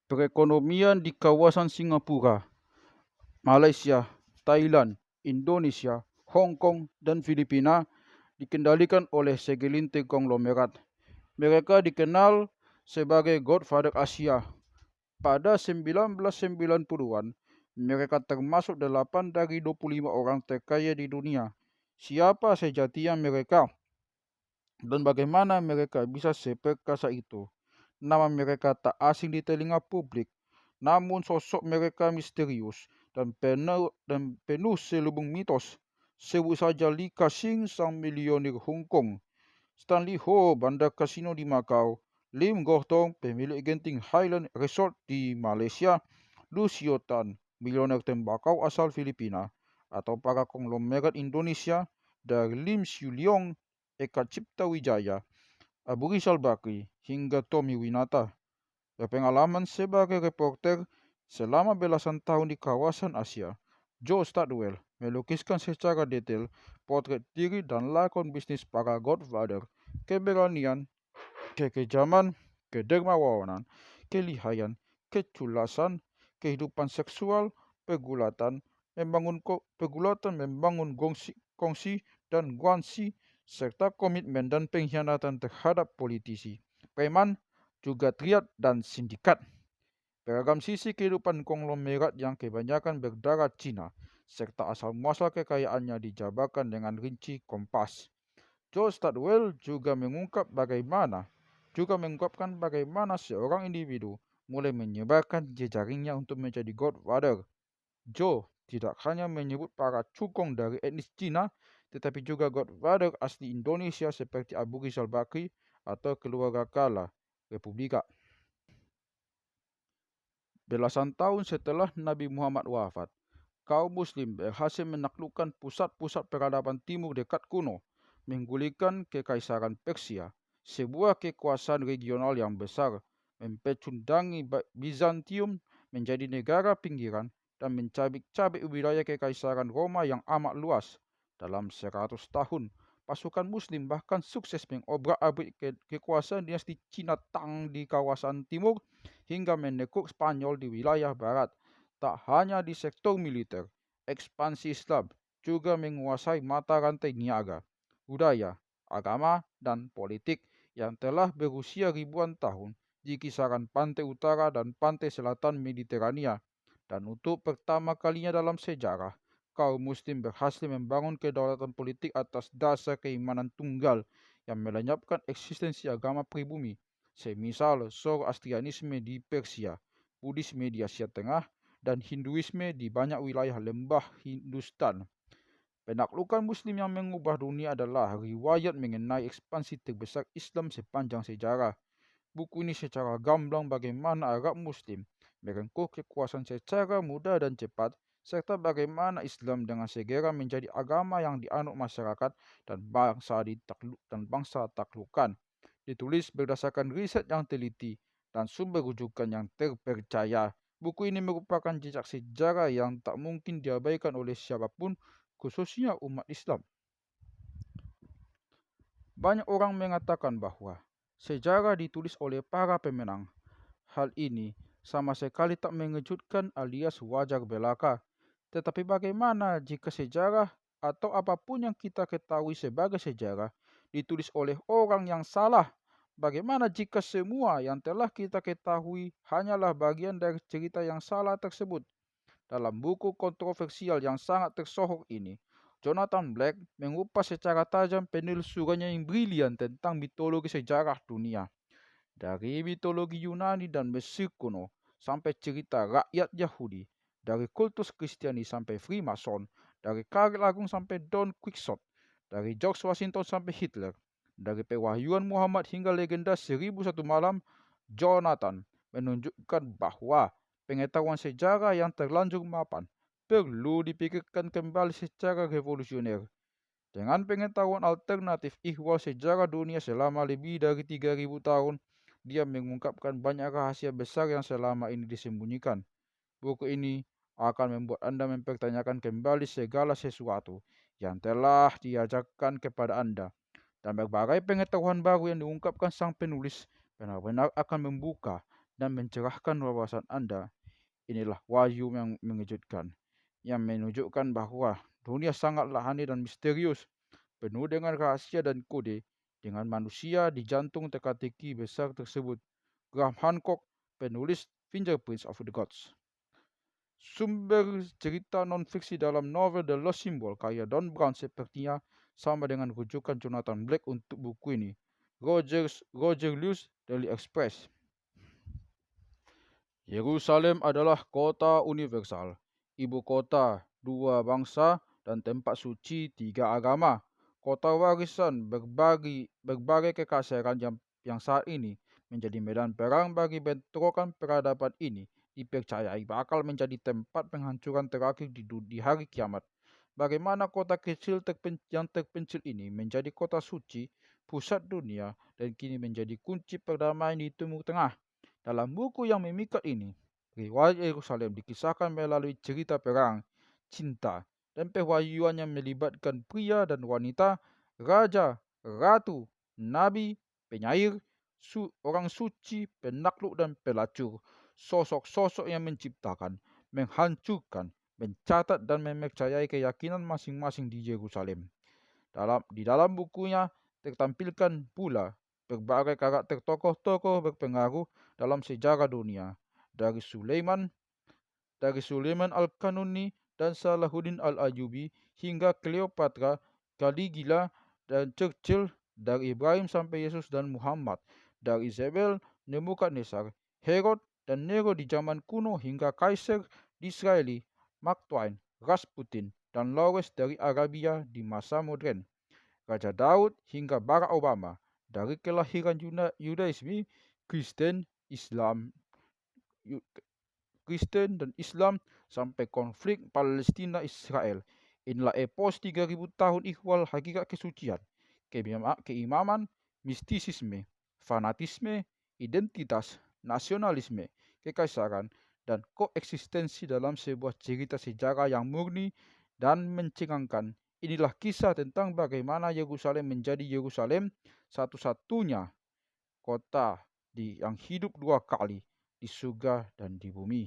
Perekonomian di kawasan Singapura, Malaysia, Thailand, Indonesia, Hong Kong, dan Filipina dikendalikan oleh segelintir konglomerat. Mereka dikenal sebagai Godfather Asia. Pada 1990-an, mereka termasuk 8 dari 25 orang terkaya di dunia. Siapa sejatinya mereka dan bagaimana mereka bisa seperkasa itu? Nama mereka tak asing di telinga publik, namun sosok mereka misterius dan penuh selubung mitos. Sebut saja Lee Ka-shing, sang milioner Hong Kong, Stanley Ho, bandar kasino di Macau, Lim Goh-tong, pemilik genting Highland Resort di Malaysia, Lucio Tan, milioner tembakau asal Filipina, atau para konglomerat Indonesia dari Lim Siu Leong, Eka Cipta Wijaya, Abu Rizal Bakri, hingga Tommy Winata. Berpengalaman sebagai reporter selama belasan tahun di kawasan Asia, Joe Stadwell melukiskan secara detail potret diri dan lakon bisnis para Godfather, keberanian, kekejaman, kedermawanan, kelihayan, keculasan, kehidupan seksual, pergulatan membangun kongsi dan guansi, serta komitmen dan pengkhianatan terhadap politisi, preman, juga triad dan sindikat. Beragam sisi kehidupan konglomerat yang kebanyakan berdarah Cina, serta asal muasal kekayaannya dijabarkan dengan rinci kompas. Joe Stadwell juga mengungkapkan bagaimana seorang individu mulai menyebarkan jejaringnya untuk menjadi Godfather. Joe tidak hanya menyebut para cukong dari etnis Cina, tetapi juga Godfather asli Indonesia seperti Abu Rizal Bakri atau keluarga Kala, Republika. Belasan tahun setelah Nabi Muhammad wafat, kaum Muslim berhasil menaklukkan pusat-pusat peradaban timur dekat kuno, menggulingkan Kekaisaran Persia, sebuah kekuasaan regional yang besar, mempecundangi Bizantium menjadi negara pinggiran, dan mencabik-cabik wilayah Kekaisaran Roma yang amat luas. Dalam 100 tahun, pasukan Muslim bahkan sukses mengobrak-abrik kekuasaan dinasti Cina Tang di kawasan timur hingga menekuk Spanyol di wilayah barat. Tak hanya di sektor militer, ekspansi Islam juga menguasai mata rantai niaga, budaya, agama, dan politik yang telah berusia ribuan tahun di kisaran pantai utara dan pantai selatan Mediterania. Dan untuk pertama kalinya dalam sejarah, kaum Muslim berhasil membangun kedaulatan politik atas dasar keimanan tunggal yang melenyapkan eksistensi agama pribumi, semisal Zoroastrianisme di Persia, Buddhisme di Asia Tengah, dan Hinduisme di banyak wilayah lembah Hindustan. Penaklukan Muslim yang mengubah dunia adalah riwayat mengenai ekspansi terbesar Islam sepanjang sejarah. Buku ini secara gamblang bagaimana Arab Muslim merengkuh kekuasaan secara mudah dan cepat, serta bagaimana Islam dengan segera menjadi agama yang dianut masyarakat dan bangsa taklukan. Ditulis berdasarkan riset yang teliti dan sumber rujukan yang terpercaya. Buku ini merupakan jejak sejarah yang tak mungkin diabaikan oleh siapapun, khususnya umat Islam. Banyak orang mengatakan bahwa sejarah ditulis oleh para pemenang. Hal ini sama sekali tak mengejutkan alias wajar belaka. Tetapi bagaimana jika sejarah atau apapun yang kita ketahui sebagai sejarah ditulis oleh orang yang salah? Bagaimana jika semua yang telah kita ketahui hanyalah bagian dari cerita yang salah tersebut? Dalam buku kontroversial yang sangat tersohor ini, Jonathan Black mengupas secara tajam penelusurannya yang brilian tentang mitologi sejarah dunia. Dari mitologi Yunani dan Mesir kuno sampai cerita rakyat Yahudi, dari kultus Kristiani sampai Freemason, dari Karl Agung sampai Don Quixote, dari George Washington sampai Hitler, dari pewahyuan Muhammad hingga legenda 1001 malam, Jonathan menunjukkan bahwa pengetahuan sejarah yang terlanjur mapan perlu dipikirkan kembali secara revolusioner. Dengan pengetahuan alternatif ihwal sejarah dunia selama lebih dari 3.000 tahun, dia mengungkapkan banyak rahasia besar yang selama ini disembunyikan. Buku ini akan membuat Anda mempertanyakan kembali segala sesuatu yang telah diajarkan kepada Anda. Dan berbagai pengetahuan baru yang diungkapkan sang penulis benar-benar akan membuka dan mencerahkan wawasan Anda. Inilah wahyu yang mengejutkan, yang menunjukkan bahwa dunia sangatlah aneh dan misterius, penuh dengan rahasia dan kode, dengan manusia di jantung teka-teki besar tersebut. Graham Hancock, penulis Fingerprints of the Gods. Sumber cerita non-fiksi dalam novel The Lost Symbol karya Don Brown sepertinya sama dengan rujukan Jonathan Blake untuk buku ini. Roger Lewis, Daily Express. Yerusalem adalah kota universal, ibu kota dua bangsa dan tempat suci tiga agama. Kota warisan berbagai kekaisaran yang saat ini menjadi medan perang bagi bentrokan peradaban ini dipercayai bakal menjadi tempat penghancuran terakhir di hari kiamat. Bagaimana kota kecil yang terpencil ini menjadi kota suci, pusat dunia, dan kini menjadi kunci perdamaian di Timur Tengah. Dalam buku yang memikat ini, riwayat Yerusalem dikisahkan melalui cerita perang, cinta, dan pewahyuan yang melibatkan pria dan wanita, raja, ratu, nabi, penyair, orang suci, penakluk dan pelacur. Sosok-sosok yang menciptakan, menghancurkan, mencatat dan mempercayai keyakinan masing-masing di Yerusalem. Di dalam bukunya tertampilkan pula berbagai karakter tokoh-tokoh berpengaruh dalam sejarah dunia, dari Sulaiman Al-Kanuni dan Salahuddin Al-Ayyubi hingga Cleopatra, Caligula dan Churchill, dari Ibrahim sampai Yesus dan Muhammad, dari Zebel, Nebukadnezar, Herod dan Nero di zaman kuno hingga Kaisar Disraeli, Mark Twain, Rasputin, dan Lawrence dari Arabia di masa modern. Raja Daud hingga Barack Obama, dari kelahiran Yudaisme, Kristen dan Islam sampai konflik Palestina-Israel. Inilah epos 3000 tahun ikhwal hakikat kesucian, keimaman, mistisisme, fanatisme, identitas, nasionalisme, kekaisaran, dan koeksistensi dalam sebuah cerita sejarah yang murni dan mencengangkan. Inilah kisah tentang bagaimana Yerusalem menjadi Yerusalem, satu-satunya kota yang hidup dua kali, di surga dan di bumi.